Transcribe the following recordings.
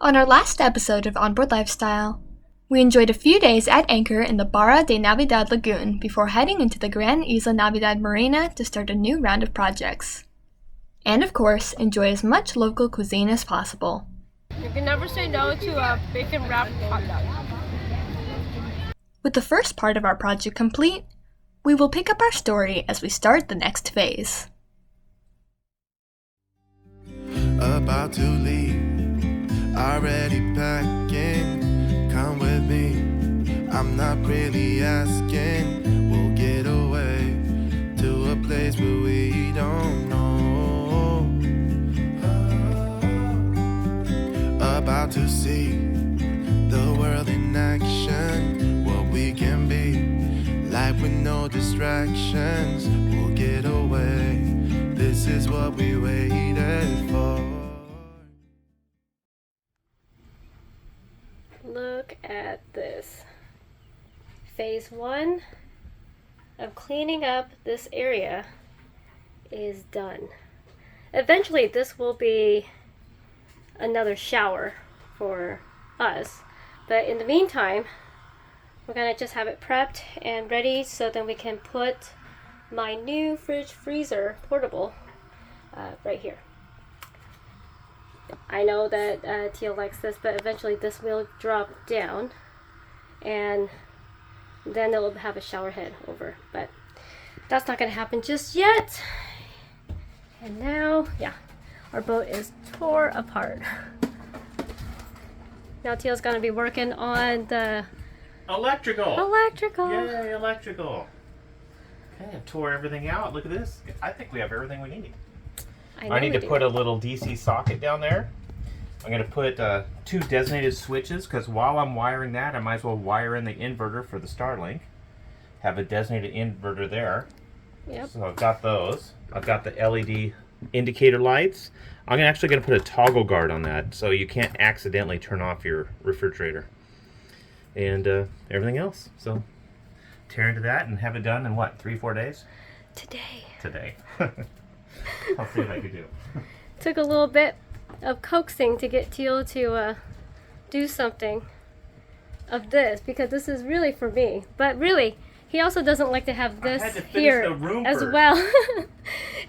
On our last episode of Onboard Lifestyle, we enjoyed a few days at anchor in the Barra de Navidad Lagoon before heading into the Gran Isla Navidad Marina to start a new round of projects. And of course, enjoy as much local cuisine as possible. You can never say no to a bacon wrapped hot dog. With the first part of our project complete, we will pick up our story as we start the next phase. About to leave, already packing, come with me, I'm not really asking, we'll get away to a place where we don't know, about to see the world in action, what we can be, life with no distractions, we'll get away, this is what we waited for. Look at this. Phase 1 of cleaning up this area is done. Eventually this will be another shower for us, but in the meantime we're gonna just have it prepped and ready so then we can put my new fridge freezer portable right here. I know that Teal likes this, but eventually this will drop down and then it will have a shower head over, but that's not going to happen just yet. And now, yeah, our boat is tore apart. Now Teal's going to be working on the electrical. Yay, electrical. Okay, I tore everything out. Look at this. I think we have everything we need. I need to put a little DC socket down there. I'm going to put 2 designated switches because while I'm wiring that, I might as well wire in the inverter for the Starlink. Have a designated inverter there. Yep. So I've got those. I've got the LED indicator lights. I'm actually going to put a toggle guard on that so you can't accidentally turn off your refrigerator. And everything else. So tear into that and have it done in what, 3-4 days? Today. I'll see what I can do. Took a little bit of coaxing to get Teal to do something of this because this is really for me. But really, he also doesn't like to have this here as well.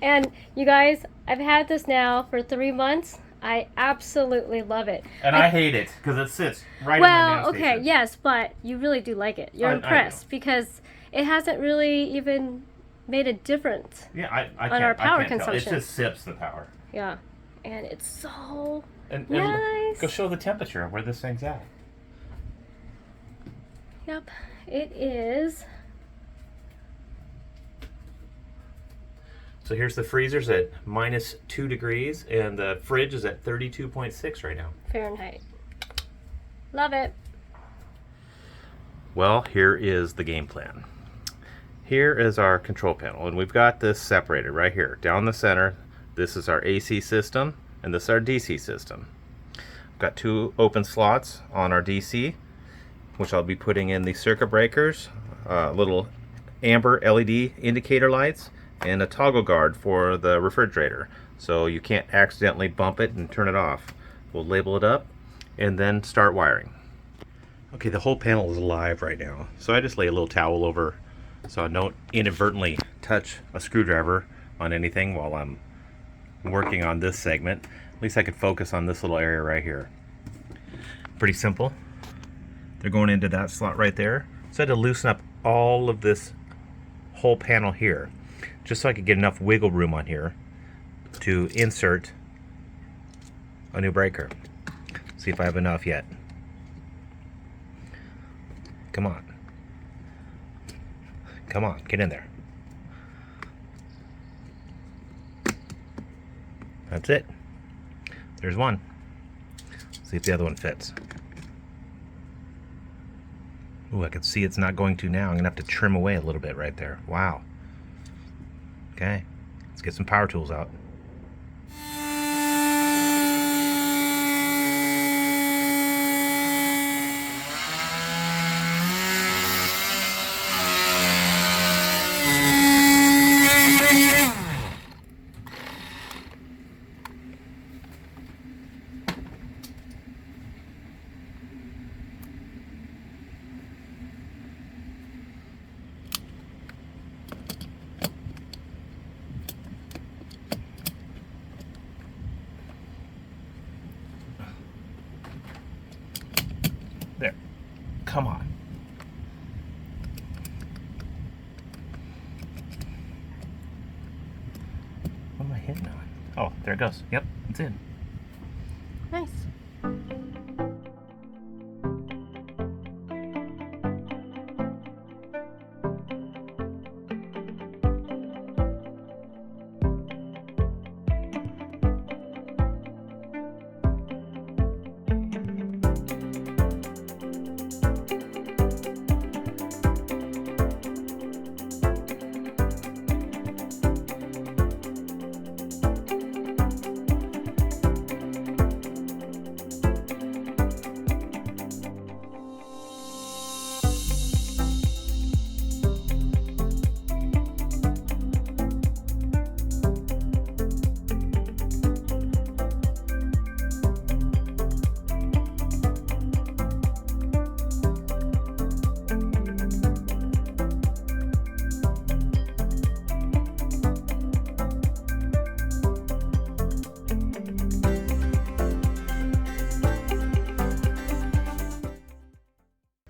And you guys, I've had this now for 3 months. I absolutely love it. And I hate it because it sits right in my nav station. Okay, yes, but you really do like it. You're impressed because it hasn't really even made a difference on our power consumption. It just sips the power. Yeah, and it's so and nice. Go show the temperature of where this thing's at. Yep, it is. So here's the freezer's at -2 degrees and the fridge is at 32.6 right now. Fahrenheit. Love it. Well, here is the game plan. Here is our control panel, and we've got this separated right here. Down the center, this is our AC system, and this is our DC system. We've got 2 open slots on our DC, which I'll be putting in the circuit breakers, little amber LED indicator lights, and a toggle guard for the refrigerator, so you can't accidentally bump it and turn it off. We'll label it up, and then start wiring. Okay, the whole panel is live right now, so I just lay a little towel over so I don't inadvertently touch a screwdriver on anything while I'm working on this segment. At least I could focus on this little area right here. Pretty simple. They're going into that slot right there. So I had to loosen up all of this whole panel here just so I could get enough wiggle room on here to insert a new breaker. See if I have enough yet. Come on. Come on, get in there. That's it. There's one. See if the other one fits. Ooh, I can see it's not going to now. I'm gonna have to trim away a little bit right there. Wow. Okay, let's get some power tools out. Come on. What am I hitting on? Oh, there it goes. Yep, it's in. Nice.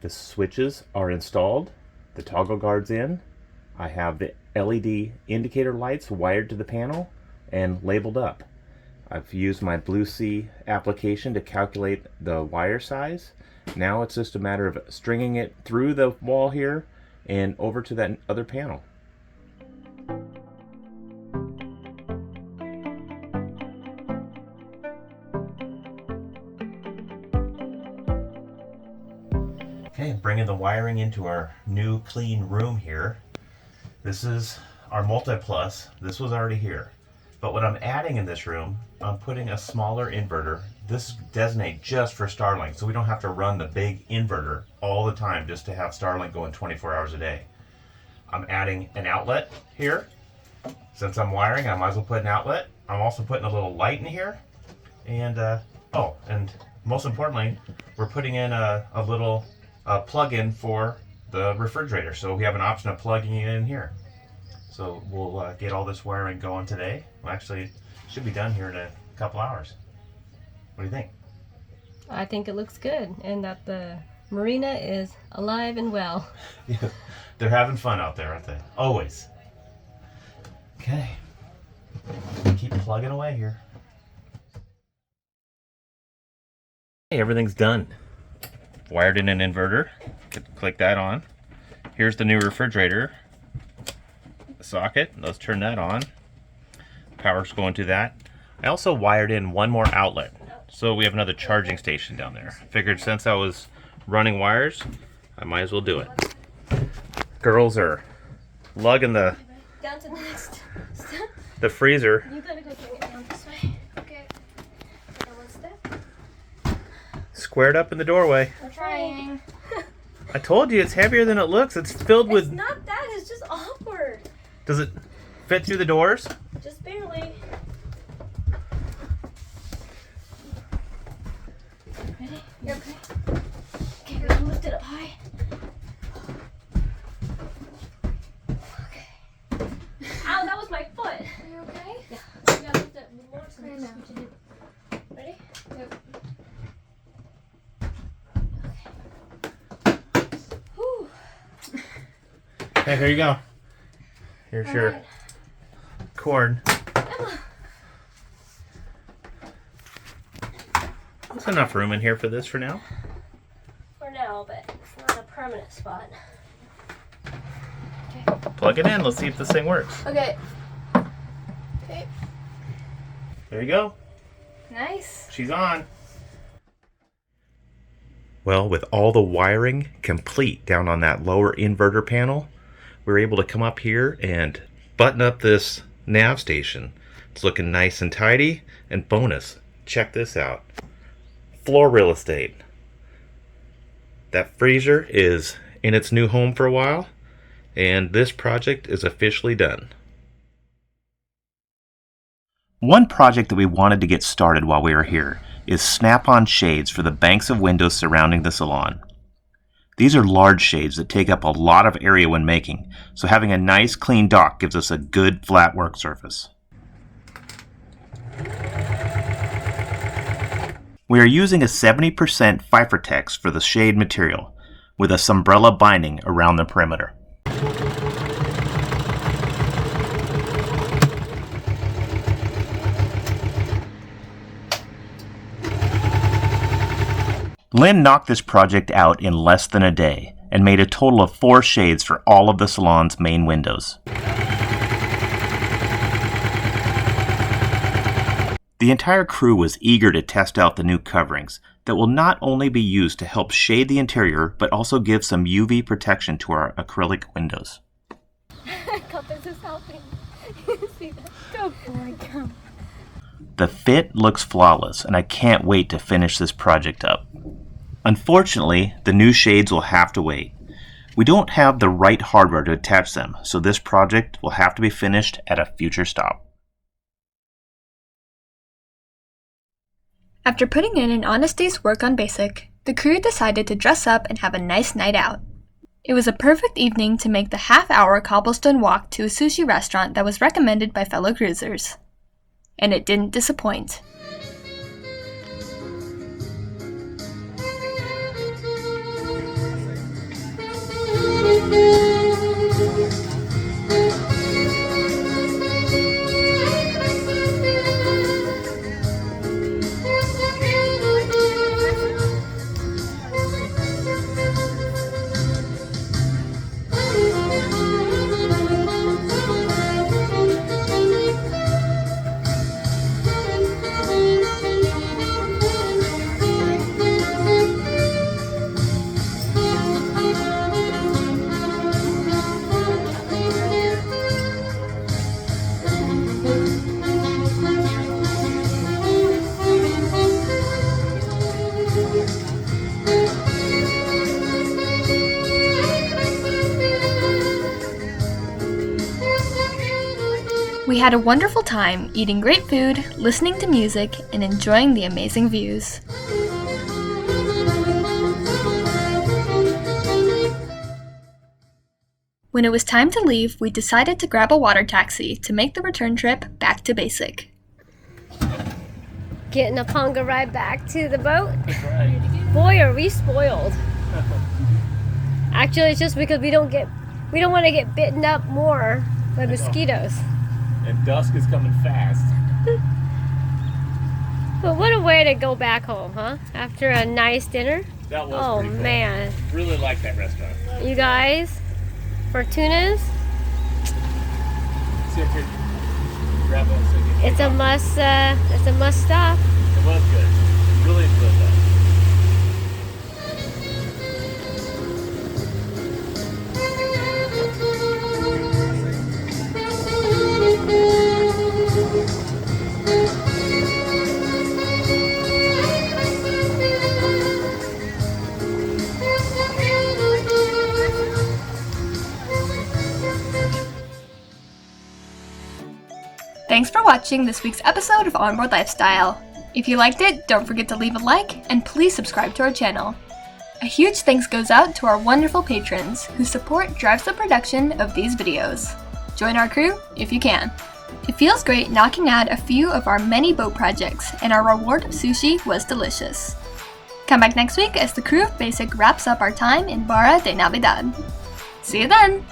The switches are installed, the toggle guard's in, I have the LED indicator lights wired to the panel and labeled up. I've used my Blue Sea application to calculate the wire size. Now it's just a matter of stringing it through the wall here and over to that other panel. Okay, bringing the wiring into our new clean room here. This is our multi-plus. This was already here. But what I'm adding in this room, I'm putting a smaller inverter. This designates just for Starlink, so we don't have to run the big inverter all the time just to have Starlink going 24 hours a day. I'm adding an outlet here. Since I'm wiring, I might as well put an outlet. I'm also putting a little light in here. And, and most importantly, we're putting in a little plug-in for the refrigerator. So we have an option of plugging it in here. So we'll get all this wiring going today. Well, actually, it should be done here in a couple hours. What do you think? I think it looks good, and that the marina is alive and well. Yeah, they're having fun out there, aren't they? Always. Okay. Keep plugging away here. Hey, everything's done. Wired in an inverter. Click that on. Here's the new refrigerator socket. Let's turn that on. Power's going to that. I also wired in one more outlet, so we have another charging station down there. Figured since I was running wires, I might as well do it. Girls are lugging the Down to the next step. the freezer. You gotta go bring it down this way. Okay. One step. Squared up in the doorway. We're trying. I told you it's heavier than it looks. It's filled with. It's not that. It's just awkward. Does it fit through the doors? Just barely. Ready? You're okay. Okay, we're gonna lift it up high. Okay. Ow, that was my foot. Are you okay? Yeah. You gotta lift it more so I know. Ready? Yep. Whew. Hey, here you go. Here's All your right. cord. There's enough room in here for this for now. For now, but it's not a permanent spot. Plug it in. Let's see if this thing works. Okay. Okay. There you go. Nice. She's on. Well, with all the wiring complete down on that lower inverter panel, we were able to come up here and button up this nav station. It's looking nice and tidy. And bonus, check this out. Floor real estate. That freezer is in its new home for a while, and this project is officially done. One project that we wanted to get started while we were here is snap-on shades for the banks of windows surrounding the salon. These are large shades that take up a lot of area when making, so having a nice clean dock gives us a good flat work surface. We are using a 70% Fibertex for the shade material. with a Sumbrella binding around the perimeter. Lynn knocked this project out in less than a day and made a total of 4 shades for all of the salon's main windows. The entire crew was eager to test out the new coverings that will not only be used to help shade the interior, but also give some UV protection to our acrylic windows. Compass is helping. See that? Go boy, go. The fit looks flawless, and I can't wait to finish this project up. Unfortunately, the new shades will have to wait. We don't have the right hardware to attach them, so this project will have to be finished at a future stop. After putting in an honest day's work on Basic, the crew decided to dress up and have a nice night out. It was a perfect evening to make the half-hour cobblestone walk to a sushi restaurant that was recommended by fellow cruisers. And it didn't disappoint. We had a wonderful time eating great food, listening to music, and enjoying the amazing views. When it was time to leave, we decided to grab a water taxi to make the return trip back to Basic. Getting a ponga ride back to the boat. Boy, are we spoiled. Actually, it's just because we don't want to get bitten up more by mosquitoes. And dusk is coming fast. But what a way to go back home, huh? After a nice dinner. That was pretty cool. Man. Really like that restaurant. You guys, Fortuna's, it's a must stop. It was good. Really enjoyed that. Thanks for watching this week's episode of Onboard Lifestyle. If you liked it, don't forget to leave a like and please subscribe to our channel. A huge thanks goes out to our wonderful patrons whose support drives the production of these videos. Join our crew if you can. It feels great knocking out a few of our many boat projects, and our reward of sushi was delicious. Come back next week as the crew of Basic wraps up our time in Barra de Navidad. See you then!